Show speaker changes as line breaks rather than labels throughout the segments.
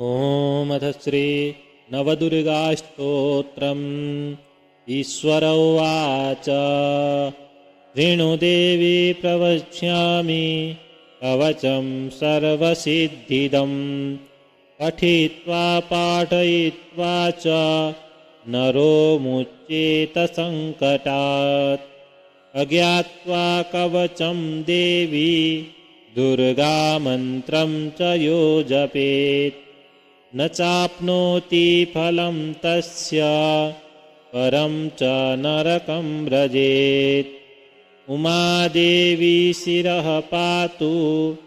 ॐ अथ श्री नवदुर्गास्तोत्रम्। ईश्वर उवाच ऋणुदेवी प्रवक्ष्यामि कवचं सर्वसिद्धिदम्। पठित्वा पाठयित्वा च नरो मुच्येत संकटात्। अज्ञात्वा कवचं देवी दुर्गा मन्त्रं च यो जपेत्। न चाप्नोति फलं तस्य परं च नरकं व्रजेत्। उमादेवी शिरः पातु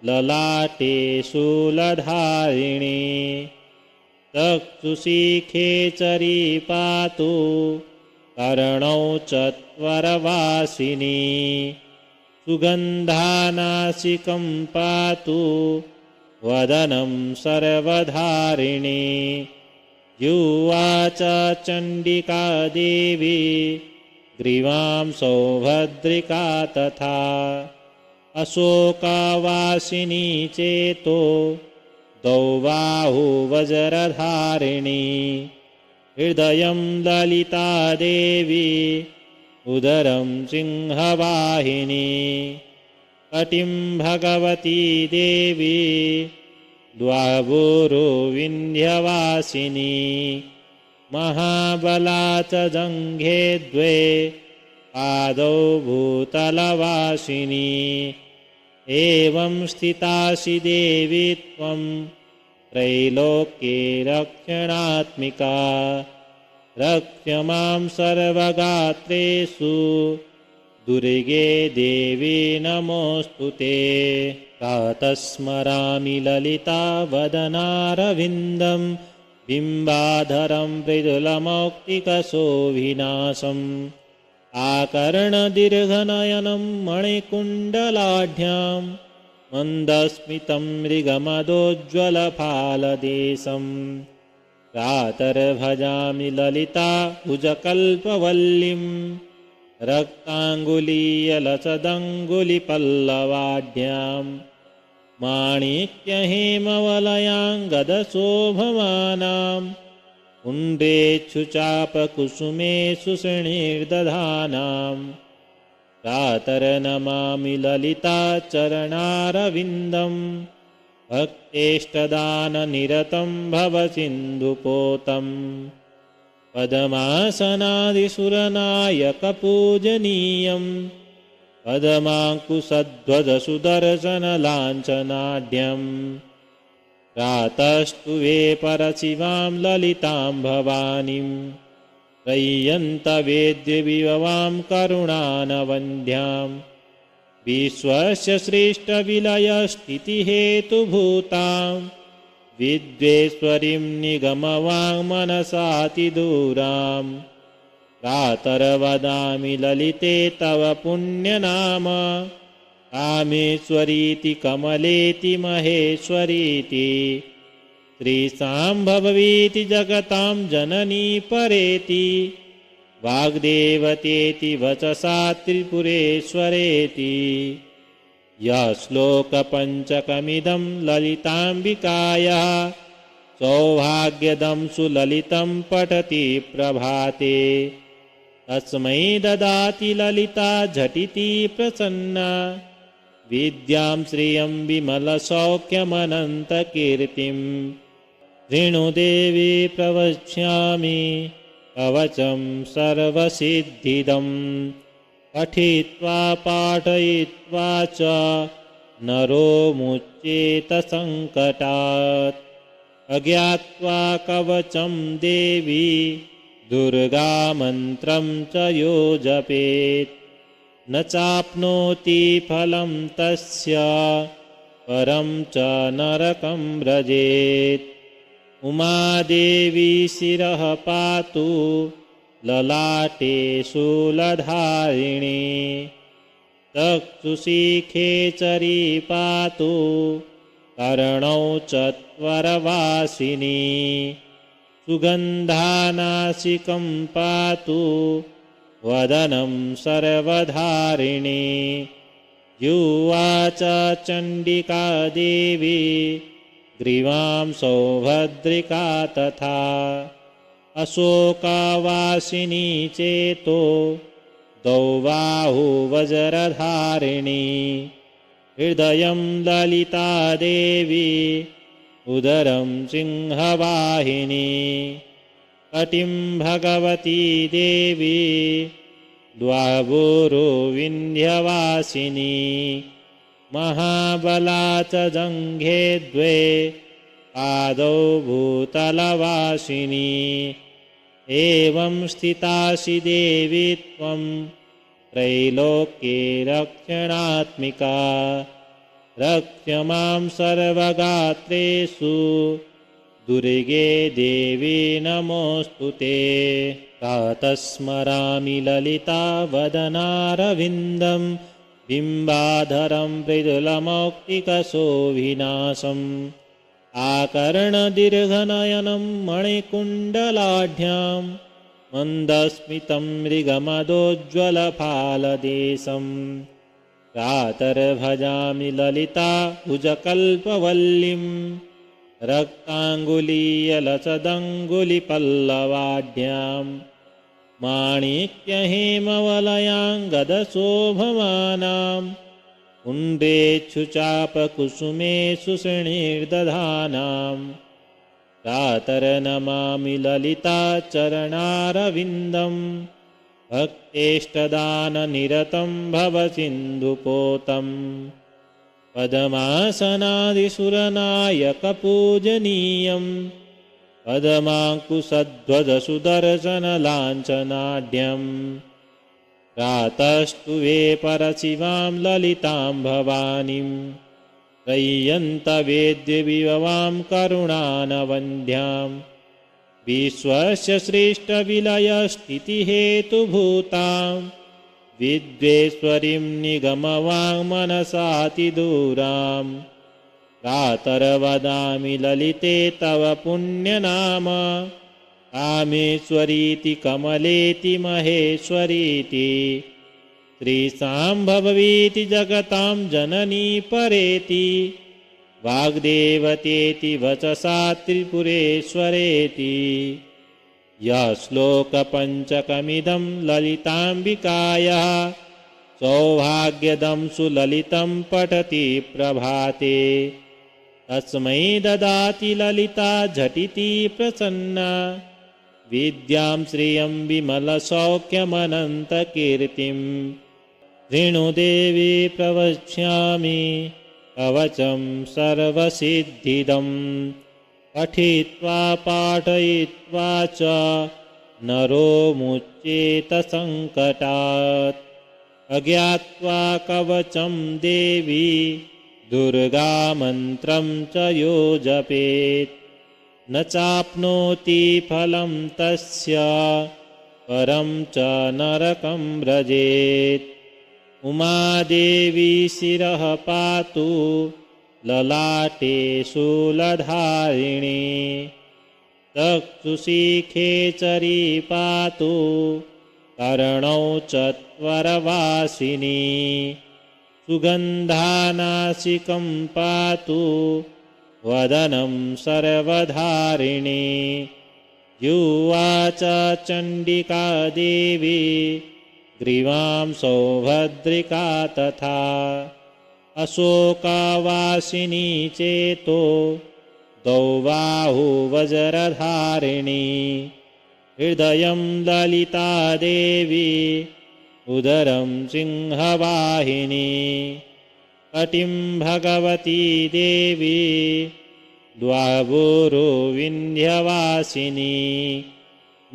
ललाटे शूलधारिणी। चक्षुषी खेचरी पातु कर्णौ चत्वरवासिनी। सुगन्धानासिकं पातु वदनं सर्वधारिणी। जिह्वा च चण्डिका देवी ग्रीवां सौभद्रिका तथा। अशोकवासिनी चेतो द्वौ बाहु वज्रधारिणी। हृदयं ललिता देवी उदरं सिंहवाहिनी। कटिं भगवती देवी द्वाभूरो विन्ध्यवासिनी। महाबला च जङ्घे द्वे पादौ भूतलवासिनी। एवं स्थितासि देवी त्वं त्रैलोक्ये रक्षणात्मिका। रक्ष्य मां सर्वगात्रेषु दुर्गे देवी नमोऽस्तु ते। प्रातः स्मरामि ललिता वदनारविन्दं बिम्बाधरं मृदुलमौक्तिकशोभिनाशम्। आकर्णदीर्घनयनं मणिकुण्डलाढ्यां मन्दस्मितं मृगमदोज्ज्वलफालदेशम्। प्रातर्भजामि ललिता भुजकल्पवल्लीं रक्ताङ्गुलीयलसदङ्गुलिपल्लवाढ्यां। माणिक्यहेमवलयाङ्गदशोभमानां कुण्डेषु चापकुसुमेषु श्रेणिर्दधानां। प्रातर्नमामि ललिता चरणारविन्दं भक्तेष्टदाननिरतं भवसिन्धुपोतम्। पद्मासनादिसुरनायकपूजनीयं पद्माङ्कुशध्वजसुदर्शनलाञ्छनाढ्यम्। प्रातस्तुवे परशिवां ललितां भवानीं त्रय्यन्तवेद्यविभवां करुणानवन्ध्यां। विश्वस्य श्रेष्ठविलयस्थितिहेतुभूतां विद्वेश्वरीं निगमवाङ्मनसातिदूरां। प्रातर्वदामि ललिते तव पुण्यनाम। कामेश्वरीति कमलेति महेश्वरीति। श्रीशाम्भवीति जगतां जननी परेति। वाग्देवतेति वचसा त्रिपुरेश्वरेति। श्लोकपञ्चकमिदं ललिताम्बिकायाः सौभाग्यदं सुललितं पठति प्रभाते। तस्मै ददाति ललिता झटिति प्रसन्ना। विद्यां श्रियं विमलसौख्यमनन्तकीर्तिम्। ऋणुदेवी प्रवक्ष्यामि कवचं सर्वसिद्धिदम्। पठित्वा पाठयित्वा च नरो मुच्येत संकटात्। अज्ञात्वा कवचं देवी दुर्गा मन्त्रं च यो जपेत्। न चाप्नोति फलं तस्य परं च नरकं व्रजेत्। उमादेवी शिरः पातु ललाटे शूलधारिणी। चक्षुषी खेचरी पातु कर्णौ चत्वरवासिनी। सुगन्धानासिकं पातु वदनं सर्वधारिणी। जिह्वा च चण्डिका देवी ग्रीवां सौभद्रिका तथा अशोकावासिनी चेतो दौबाहुवज्रधारिणी हृदयं ललिता देवी उदरं सिंहवाहिनी कटिं भगवती देवी द्वाभूरो विन्ध्यवासिनी महाबला च जङ्घे द्वे पादौ भूतलवासिनी एवं स्थितासि देवी त्वं त्रैलोक्ये रक्षणात्मिका रक्ष मां सर्वगात्रेषु दुर्गे देवी नमोऽस्तु ते प्रातः स्मरामि ललिता वदनारविन्दं बिम्बाधरं मृदुलमौक्तिकशोभिनाशम् आकर्णदीर्घनयनं मणिकुण्डलाढ्यां मन्दस्मितं मृगमदोज्ज्वलफालदेशम् प्रातर्भजामि ललिता भुजकल्पवल्लीं रक्ताङ्गुलीयलसदङ्गुलिपल्लवाढ्यां माणिक्यहेमवलयाङ्गदशोभमानां कुण्डेषु चापकुसुमेषु श्रेणीर्दधानां प्रातर्नमामि ललिता चरणारविन्दं भक्तेष्टदाननिरतं भवसिन्धुपोतं पद्मासनादिसुरनायकपूजनीयं पद्माङ्कुशध्वजसुदर्शनलाञ्छनाढ्यं प्रातस्तुवे परशिवां ललितां भवानीं त्रय्यन्तवेद्यविभवां करुणानवन्ध्यां विश्वस्य श्रेष्ठविलयस्थितिहेतुभूतां विद्वेश्वरीं निगमवाङ्मनसातिदूरां प्रातर्वदामि ललिते तव पुण्यनाम कामेश्वरीति कमलेति महेश्वरीति श्रीशाम्भवीति जगतां जननी परेति वाग्देवतेति वचसा त्रिपुरेश्वरेति यः श्लोकपञ्चकमिदं ललिताम्बिकायाः सौभाग्यदं सुललितं पठति प्रभाते तस्मै ददाति ललिता झटिति प्रसन्ना विद्यां श्रियं विमलसौख्यमनन्तकीर्तिं ऋणुदेवी प्रवक्ष्यामि कवचं सर्वसिद्धिदं पठित्वा पाठयित्वा च नरो मुच्येत सङ्कटात् अज्ञात्वा कवचं देवी दुर्गामन्त्रं च यो जपेत् न चाप्नोति फलं तस्य परं च नरकं व्रजेत् उमादेवी शिरः पातु ललाटे शूलधारिणी चक्षुषी खेचरी पातु कर्णौ चत्वरवासिनी सुगन्धानासिकं पातु वदनं सर्वधारिणी जिह्वा च चण्डिका देवी ग्रीवां सौभद्रिका तथा अशोकावासिनी चेतो दौबाहुवज्रधारिणी हृदयं ललिता देवी उदरं सिंहवाहिनी कटिं भगवती देवी द्वाभूरो विन्ध्यवासिनी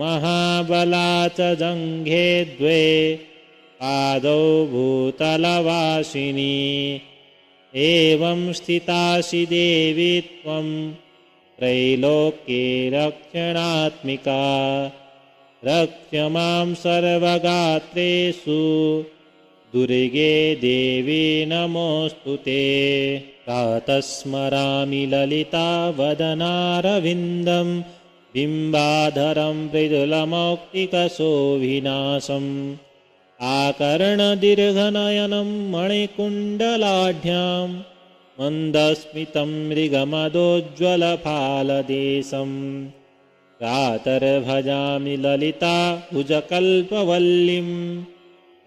महाबला च जङ्घे द्वे पादौ भूतलवासिनी एवं स्थितासि देवी त्वं त्रैलोक्ये रक्षणात्मिका रक्ष मां सर्वगात्रेषु दुर्गे देवी नमोऽस्तु ते प्रातः स्मरामि ललिता वदनारविन्दं बिम्बाधरं मृदुलमौक्तिकशोभिनाशम् आकर्णदीर्घनयनं मणिकुण्डलाढ्यां मन्दस्मितं मृगमदोज्ज्वलफालदेशं प्रातर्भजामि ललिताभुजकल्पवल्लीं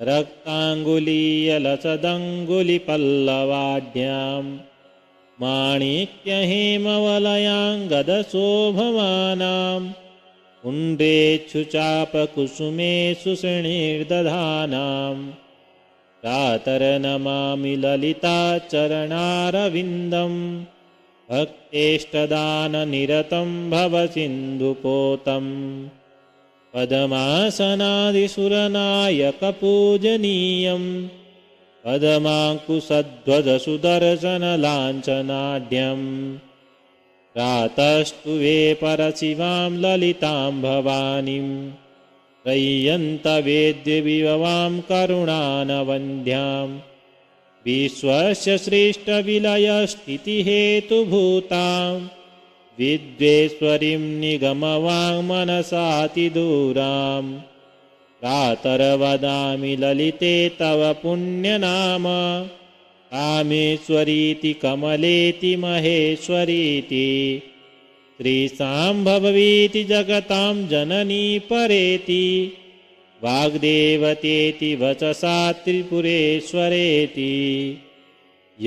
रक्ताङ्गुलीयलसदङ्गुलिपल्लवाढ्यां माणिक्यहेमवलयाङ्गदशोभमानां कुण्डेक्षुचापकुसुमेषु श्रेणीर्दधानां प्रातर्नमामि ललिताचरणारविन्दं भक्तेष्टदाननिरतं भवसिन्धुपोतं पद्मासनादिसुरनायकपूजनीयं पद्माङ्कुशध्वजसुदर्शनलाञ्छनाढ्यं प्रातस्तुवे परशिवां ललितां भवानीं रय्यन्तवेद्यविभवां करुणानवन्ध्यां विश्वस्य श्रेष्ठविलयस्थितिहेतुभूतां विद्वेश्वरीं निगमवाङ्मनसातिदूरां प्रातर्वदामि ललिते तव पुण्यनाम कामेश्वरीति कमलेति महेश्वरीति श्रीशाम्भवीति जगतां जननी परेति वाग्देवतेति वचसा त्रिपुरेश्वरेति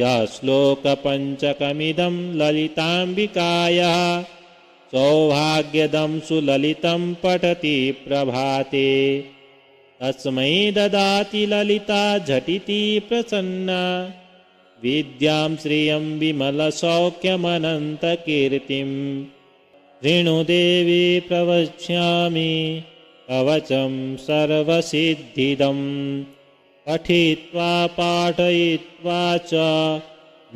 यश्लोकपञ्चकमिदं ललिताम्बिकायाः सौभाग्यदं सुललितं पठति प्रभाते तस्मै ददाति ललिता झटिति प्रसन्ना विद्यां श्रियं विमलसौख्यमनन्तकीर्तिं ऋणुदेवी प्रवक्ष्यामि कवचं सर्वसिद्धिदं पठित्वा पाठयित्वा च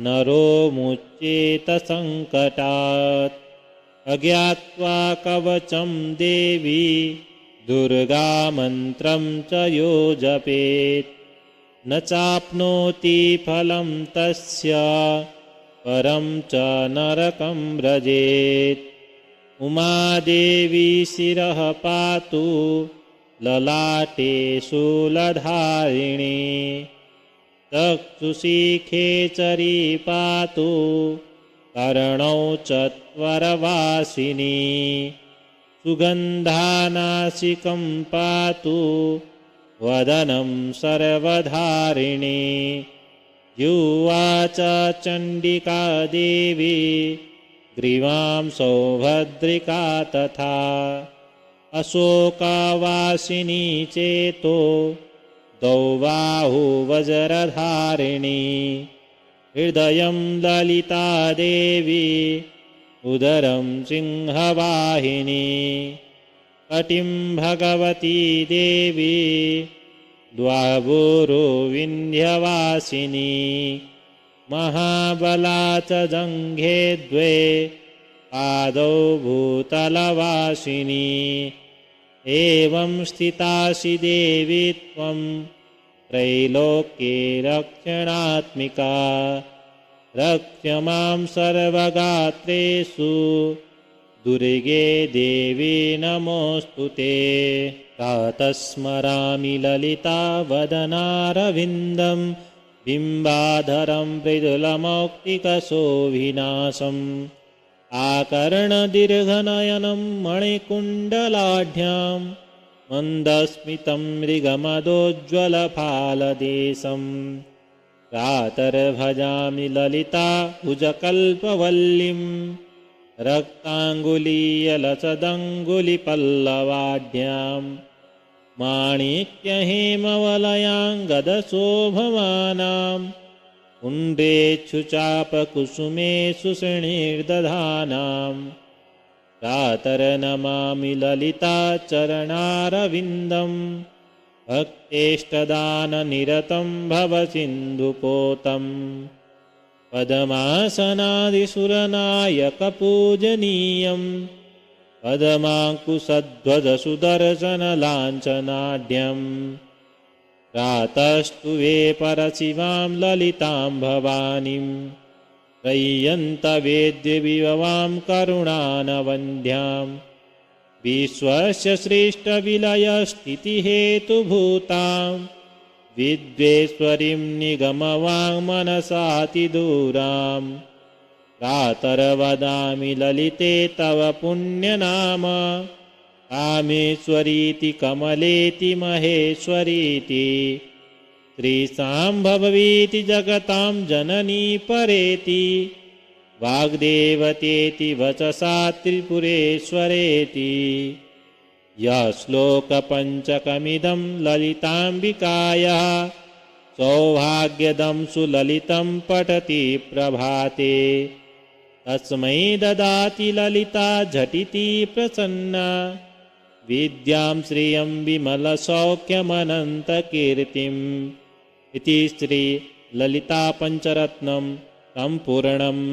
नरो मुच्येत सङ्कटात् अज्ञात्वा कवचं देवी दुर्गामन्त्रं च यो जपेत् न चाप्नोति फलं तस्य परं च नरकं व्रजेत् उमादेवी शिरः पातु ललाटे शूलधारिणी चक्षुषी खेचरी पातु कर्णौ चत्वरवासिनी सुगन्धानासिकं पातु वदनं सर्वधारिणी जिह्वा च चण्डिका देवी ग्रीवां सौभद्रिका तथा अशोकावासिनी चेतो द्वौ वज्रधारिणी हृदयं ललिता देवी उदरं सिंहवाहिनी कटिं भगवती देवी द्वाभूरो विन्ध्यवासिनी महाबला च जङ्घे द्वे पादौ भूतलवासिनी एवं स्थितासि देवी त्वं त्रैलोक्ये रक्षणात्मिका रक्ष मां सर्वगात्रेषु दुर्गे देवी नमोऽस्तु ते प्रातः स्मरामि ललितावदनारविन्दं बिम्बाधरं मृदुलमौक्तिकशोभिनाशम् आकर्णदीर्घनयनं मणिकुण्डलाढ्यां मन्दस्मितं मृगमदोज्ज्वलफालदेशं प्रातर्भजामि ललिताभुजकल्पवल्लीं रक्ताङ्गुलीयलसदङ्गुलिपल्लवाढ्यां माणिक्यहेमवलयाङ्गदशोभमानां कुण्डेक्षुचापकुसुमेषु श्रेणीर्दधानां प्रातर्नमामि ललिताचरणारविन्दं भक्तेष्टदाननिरतं भवसिन्धुपोतं पद्मासनादिसुरनायकपूजनीयं पद्माङ्कुशध्वजसुदर्शनलाञ्छनाढ्यं प्रातस्तुवे परशिवां ललितां भवानीं रय्यन्तवेद्यविभवां करुणानवन्ध्यां विश्वस्य श्रेष्ठविलयस्थितिहेतुभूतां विद्वेश्वरीं निगमवाङ्मनसातिदूरां प्रातर्वदामि ललिते तव पुण्यनाम कामेश्वरीति कमलेति महेश्वरीति श्रीशाम्भवीति जगतां जननी परेति वाग्देवतेति वचसा त्रिपुरेश्वरेति यः श्लोकपञ्चकमिदं ललिताम्बिकायाः सौभाग्यदं सुललितं पठति प्रभाते तस्मै ददाति ललिता झटिति प्रसन्ना विद्यां श्रियं विमलसौख्यमनन्तकीर्तिम् इति श्री ललिता पंचरत्नं सम्पूर्णम्।